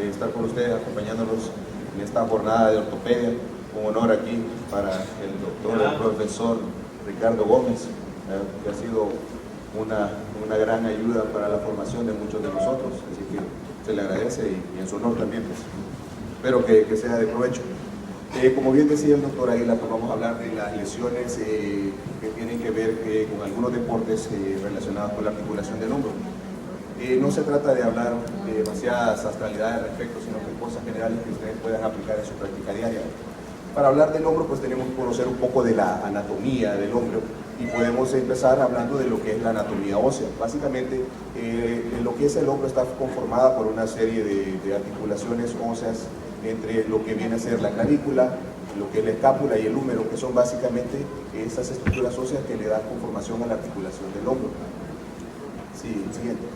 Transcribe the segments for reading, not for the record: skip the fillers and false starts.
estar con ustedes acompañándolos en esta jornada de ortopedia. Un honor aquí para el doctor, el profesor Ricardo Gómez, que ha sido una gran ayuda para la formación de muchos de nosotros, así que se le agradece y en su honor también, pues, espero que sea de provecho. Como bien decía el doctor Águila, pues vamos a hablar de las lesiones que tienen que ver con algunos deportes relacionados con la articulación del hombro. No se trata de hablar de demasiadas astralidades al respecto, sino que cosas generales que ustedes puedan aplicar en su práctica diaria. Para hablar del hombro, pues tenemos que conocer un poco de la anatomía del hombro y podemos empezar hablando de lo que es la anatomía ósea. Básicamente, lo que es el hombro está conformada por una serie de articulaciones óseas entre lo que viene a ser la clavícula, lo que es la escápula y el húmero, que son básicamente esas estructuras óseas que le dan conformación a la articulación del hombro. Sí, siguiente.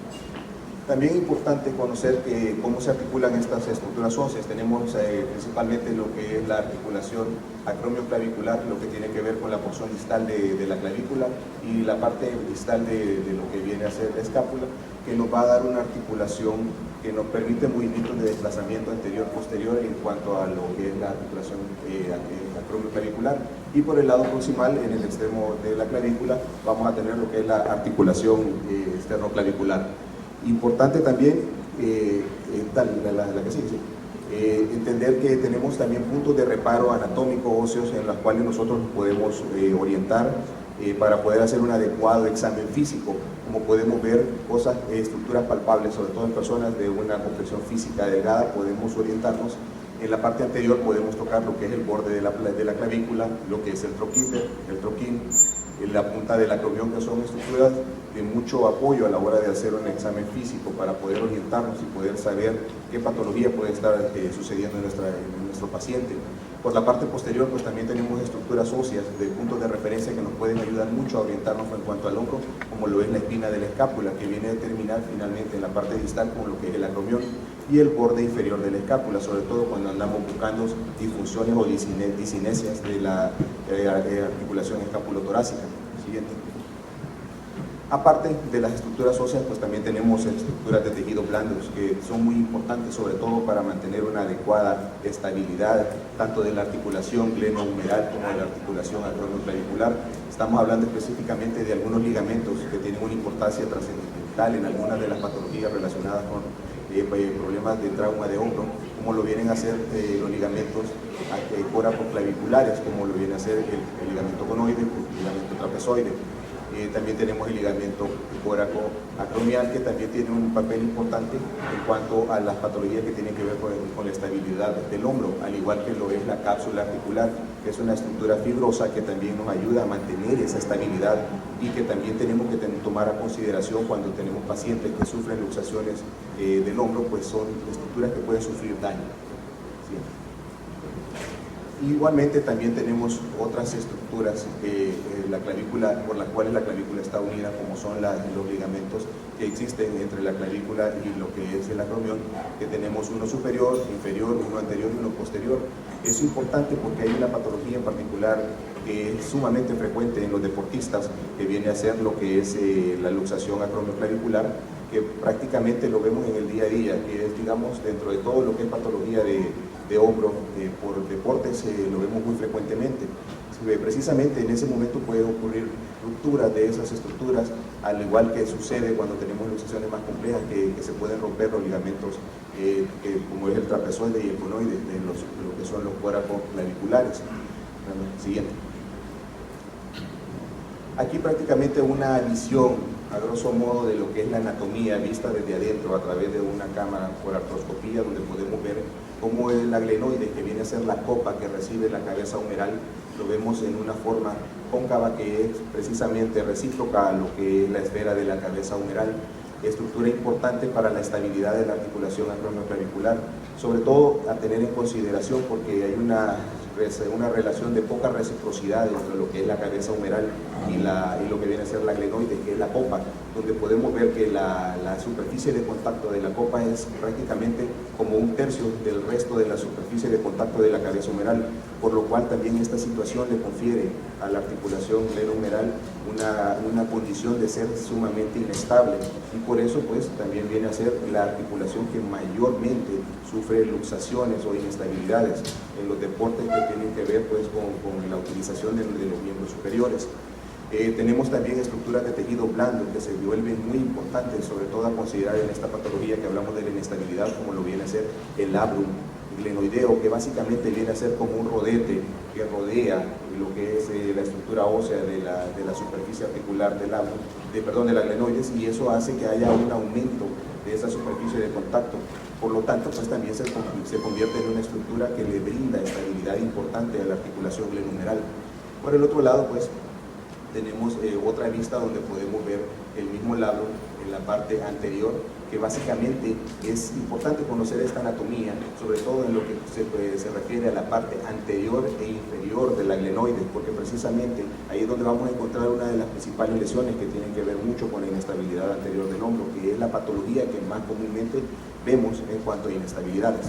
También es importante conocer cómo se articulan estas estructuras óseas. Tenemos principalmente lo que es la articulación acromioclavicular, lo que tiene que ver con la porción distal de la clavícula y la parte distal de lo que viene a ser la escápula, que nos va a dar una articulación que nos permite movimientos de desplazamiento anterior-posterior en cuanto a lo que es la articulación acromioclavicular. Y por el lado proximal, en el extremo de la clavícula, vamos a tener lo que es la articulación esternoclavicular. Importante también, entender que tenemos también puntos de reparo anatómico óseos en los cuales nosotros podemos orientar para poder hacer un adecuado examen físico. Como podemos ver, estructuras palpables, sobre todo en personas de una complexión física delgada, podemos orientarnos. En la parte anterior podemos tocar lo que es el borde de la clavícula, lo que es el troquín, en la punta del acromión, que son estructuras de mucho apoyo a la hora de hacer un examen físico para poder orientarnos y poder saber qué patología puede estar sucediendo en nuestro paciente. Por la parte posterior, pues también tenemos estructuras óseas de puntos de referencia que nos pueden ayudar mucho a orientarnos en cuanto al hombro, como lo es la espina de la escápula, que viene a terminar finalmente en la parte distal con lo que es el acromión y el borde inferior de la escápula, sobre todo cuando andamos buscando disfunciones o disinesias de la articulación escapulotorácica. Siguiente. Aparte de las estructuras óseas, pues también tenemos estructuras de tejidos blandos que son muy importantes, sobre todo para mantener una adecuada estabilidad tanto de la articulación glenohumeral como de la articulación acromioclavicular. Estamos hablando específicamente de algunos ligamentos que tienen una importancia trascendental en algunas de las patologías relacionadas con problemas de trauma de hombro, como lo vienen a ser los ligamentos coracoclaviculares, como lo viene a ser el ligamento conoide, el ligamento trapezoide. También tenemos el ligamento coracoacromial, que también tiene un papel importante en cuanto a las patologías que tienen que ver con la estabilidad del hombro, al igual que lo es la cápsula articular, que es una estructura fibrosa que también nos ayuda a mantener esa estabilidad y que también tenemos que tomar a consideración cuando tenemos pacientes que sufren luxaciones del hombro, pues son estructuras que pueden sufrir daño. ¿Sí? Igualmente también tenemos otras estructuras por las cuales la clavícula está unida, como son los ligamentos que existen entre la clavícula y lo que es el acromión, que tenemos uno superior, inferior, uno anterior y uno posterior. Es importante porque hay una patología en particular que es sumamente frecuente en los deportistas, que viene a ser lo que es la luxación acromioclavicular, que prácticamente lo vemos en el día a día, que es, digamos, dentro de todo lo que es patología de hombro por deportes, lo vemos muy frecuentemente. Precisamente en ese momento puede ocurrir rupturas de esas estructuras, al igual que sucede cuando tenemos luxaciones más complejas, que se pueden romper los ligamentos, como es el trapezoide y el conoide, de lo que son los coracoclaviculares. Siguiente. Aquí prácticamente una visión a grosso modo de lo que es la anatomía vista desde adentro a través de una cámara por artroscopía, donde podemos ver cómo el glenoide, que viene a ser la copa que recibe la cabeza humeral, lo vemos en una forma cóncava que es precisamente recíproca a lo que es la esfera de la cabeza humeral, estructura importante para la estabilidad de la articulación acromioclavicular, sobre todo a tener en consideración porque hay una relación de poca reciprocidad entre lo que es la cabeza humeral y lo que viene a ser la glenoide, que es la copa, donde podemos ver que la superficie de contacto de la copa es prácticamente como 1/3 del resto de la superficie de contacto de la cabeza humeral, por lo cual también esta situación le confiere a la articulación glenohumeral una condición de ser sumamente inestable, y por eso pues también viene a ser la articulación que mayormente sufre luxaciones o inestabilidades en los deportes que tienen que ver pues con la utilización de los miembros superiores. Tenemos también estructuras de tejido blando que se vuelven muy importantes, sobre todo a considerar en esta patología que hablamos de la inestabilidad, como lo viene a ser el labrum glenoideo, que básicamente viene a ser como un rodete que rodea lo que es la estructura ósea de la superficie articular del labrum, de la glenoides, y eso hace que haya un aumento de esa superficie de contacto. Por lo tanto, pues también se convierte en una estructura que le brinda estabilidad importante a la articulación glenohumeral. Por el otro lado, pues tenemos otra vista donde podemos ver el mismo labrum en la parte anterior, que básicamente es importante conocer esta anatomía, sobre todo en lo que se refiere a la parte anterior e inferior de la glenoide, porque precisamente ahí es donde vamos a encontrar una de las principales lesiones que tienen que ver mucho con la inestabilidad anterior del hombro, que es la patología que más comúnmente vemos en cuanto a inestabilidades.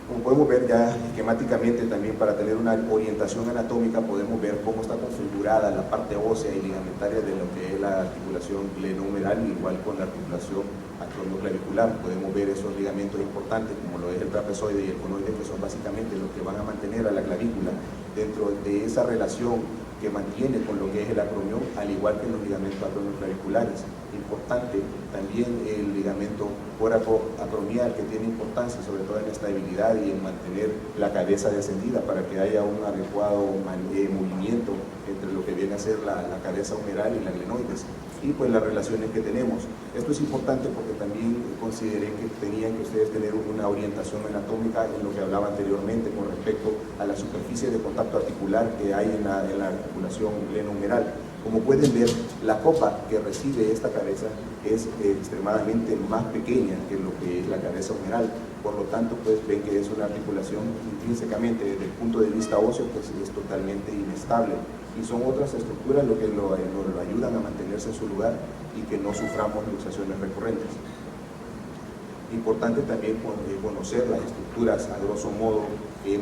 Como podemos ver ya esquemáticamente también, para tener una orientación anatómica, podemos ver cómo está configurada la parte ósea y ligamentaria de lo que es la articulación glenohumeral, igual con la articulación acromioclavicular. Podemos ver esos ligamentos importantes como lo es el trapezoide y el conoide, que son básicamente los que van a mantener a la clavícula dentro de esa relación que mantiene con lo que es el acromión, al igual que los ligamentos acromioclaviculares. Importante también el ligamento coracoacromial, que tiene importancia sobre todo en la estabilidad y en mantener la cabeza descendida para que haya un adecuado movimiento entre lo que viene a ser la cabeza humeral y la glenoides, y pues las relaciones que tenemos. Esto es importante porque también consideré que tenían que ustedes tener una orientación anatómica en lo que hablaba anteriormente con respecto a la superficie de contacto articular que hay en la articulación glenohumeral. Como pueden ver, la copa que recibe esta cabeza es extremadamente más pequeña que lo que es la cabeza humeral. Por lo tanto, pues ven que es una articulación intrínsecamente, desde el punto de vista óseo, pues es totalmente inestable. Y son otras estructuras lo que lo ayudan a mantenerse en su lugar y que no suframos luxaciones recurrentes. Importante también conocer las estructuras, a grosso modo,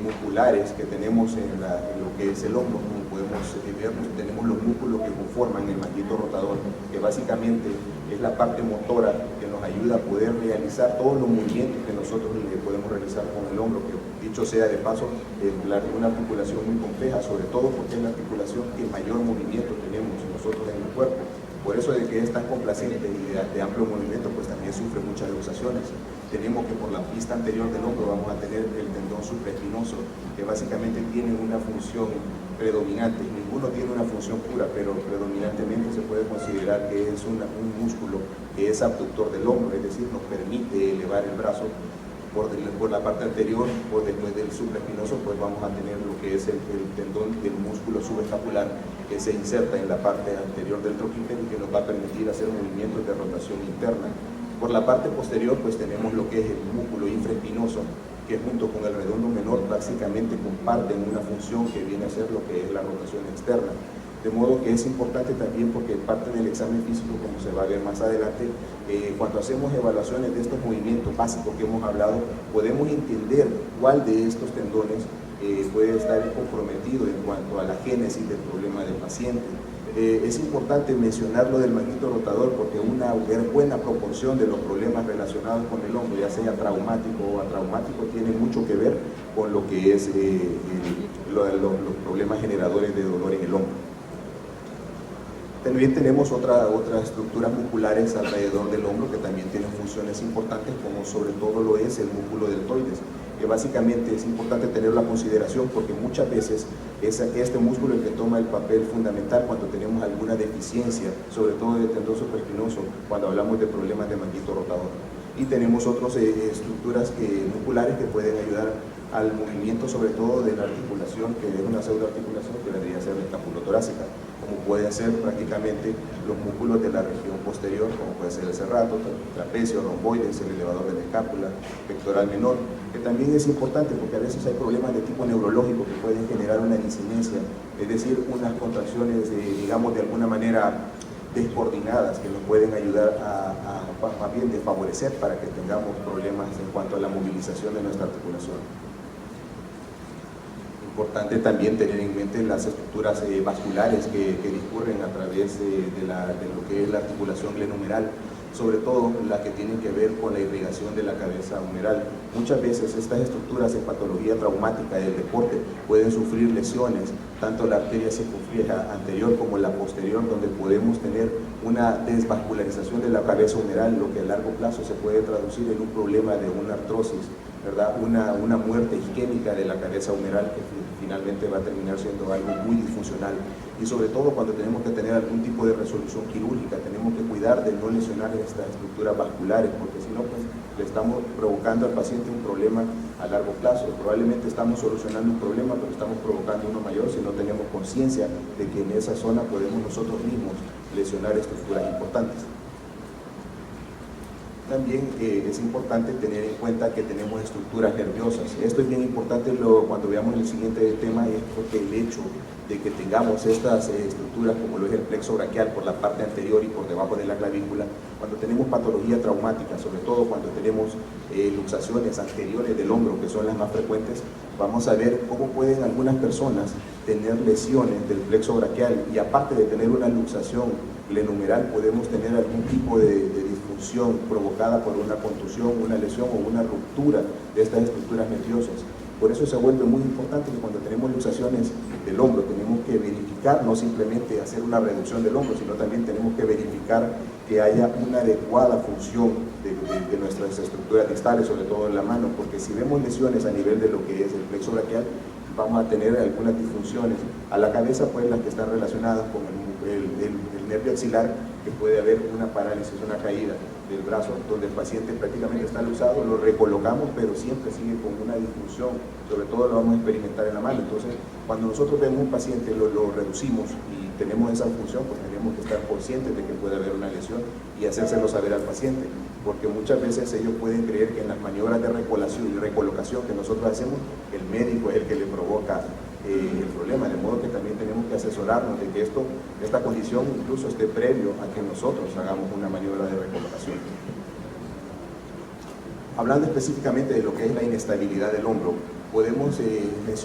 musculares que tenemos en lo que es el hombro. Como podemos ver, tenemos los músculos que conforman el manguito rotador, que básicamente es la parte motora que nos ayuda a poder realizar todos los movimientos que nosotros podemos realizar con el hombro, que dicho sea de paso, es una articulación muy compleja, sobre todo porque es la articulación que mayor movimiento tenemos nosotros en el cuerpo. Por eso de que es tan complaciente y de amplio movimiento, pues también sufre muchas luxaciones. Tenemos que por la pista anterior del hombro vamos a tener el tendón supraespinoso, que básicamente tiene una función predominante. Ninguno tiene una función pura, pero predominantemente se puede considerar que es un músculo que es abductor del hombro, es decir, nos permite elevar el brazo por la parte anterior. Después del supraespinoso, pues vamos a tener lo que es el tendón del músculo subescapular, que se inserta en la parte anterior del troquipedo y que nos va a permitir hacer movimientos de rotación interna. Por la parte posterior, pues tenemos lo que es el músculo infraespinoso, que junto con el redondo menor básicamente comparten una función que viene a ser lo que es la rotación externa. De modo que es importante también, porque parte del examen físico, como se va a ver más adelante, cuando hacemos evaluaciones de estos movimientos básicos que hemos hablado, podemos entender cuál de estos tendones puede estar comprometido en cuanto a la génesis del problema del paciente. Es importante mencionar lo del manguito rotador, porque una buena proporción de los problemas relacionados con el hombro, ya sea traumático o atraumático, tiene mucho que ver con lo que es los problemas generadores de dolor en el hombro. También tenemos otras estructuras musculares alrededor del hombro que también tienen funciones importantes, como sobre todo lo es el músculo deltoides, que básicamente es importante tenerlo a consideración porque muchas veces es este músculo el que toma el papel fundamental cuando tenemos alguna deficiencia, sobre todo del tendón supraespinoso, cuando hablamos de problemas de manguito rotador. Y tenemos otras estructuras musculares que pueden ayudar al movimiento, sobre todo de la articulación, que es una pseudoarticulación que debería ser la escapulotorácica, como pueden ser prácticamente los músculos de la región posterior, como puede ser el serrato, trapecio, romboides, el elevador de la escápula, pectoral menor, que también es importante porque a veces hay problemas de tipo neurológico que pueden generar una disinencia, es decir, unas contracciones, digamos, de alguna manera descoordinadas que nos pueden ayudar más bien de favorecer para que tengamos problemas en cuanto a la movilización de nuestra articulación. Importante también tener en mente las estructuras vasculares que discurren a través de lo que es la articulación glenohumeral, sobre todo las que tienen que ver con la irrigación de la cabeza humeral. Muchas veces estas estructuras en patología traumática del deporte pueden sufrir lesiones, tanto la arteria circunfleja anterior como la posterior, donde podemos tener una desvascularización de la cabeza humeral, lo que a largo plazo se puede traducir en un problema de una artrosis, ¿verdad? Una muerte isquémica de la cabeza humeral que finalmente va a terminar siendo algo muy disfuncional. Y sobre todo cuando tenemos que tener algún tipo de resolución quirúrgica, tenemos que cuidar de no lesionar estas estructuras vasculares, porque si no, pues le estamos provocando al paciente un problema a largo plazo. Probablemente estamos solucionando un problema, pero estamos provocando uno mayor si no tenemos conciencia de que en esa zona podemos nosotros mismos lesionar estructuras importantes. También es importante tener en cuenta que tenemos estructuras nerviosas. Esto es bien importante cuando veamos el siguiente tema, es porque el hecho de que tengamos estas estructuras como lo es el plexo braquial por la parte anterior y por debajo de la clavícula, cuando tenemos patología traumática, sobre todo cuando tenemos luxaciones anteriores del hombro, que son las más frecuentes, vamos a ver cómo pueden algunas personas tener lesiones del plexo braquial y aparte de tener una luxación glenohumeral, podemos tener algún tipo de disfunción provocada por una contusión, una lesión o una ruptura de estas estructuras nerviosas. Por eso se vuelve muy importante que cuando tenemos luxaciones del hombro tenemos que verificar, no simplemente hacer una reducción del hombro, sino también tenemos que verificar que haya una adecuada función de nuestras estructuras distales, sobre todo en la mano, porque si vemos lesiones a nivel de lo que es el plexo braquial, vamos a tener algunas disfunciones a la cabeza, pues las que están relacionadas con el nervio axilar, que puede haber una parálisis, una caída del brazo, donde el paciente prácticamente está luxado, lo recolocamos, pero siempre sigue con una disfunción, sobre todo lo vamos a experimentar en la mano. Entonces, cuando nosotros vemos un paciente, lo reducimos y tenemos esa función, pues tenemos que estar conscientes de que puede haber una lesión y hacérselo saber al paciente, porque muchas veces ellos pueden creer que en las maniobras de recolocación que nosotros hacemos, el médico es el que le provoca el problema, de modo que también tenemos que asesorarnos de que esta condición incluso esté previo a que nosotros hagamos una maniobra de recolocación. Hablando específicamente de lo que es la inestabilidad del hombro, podemos mencionar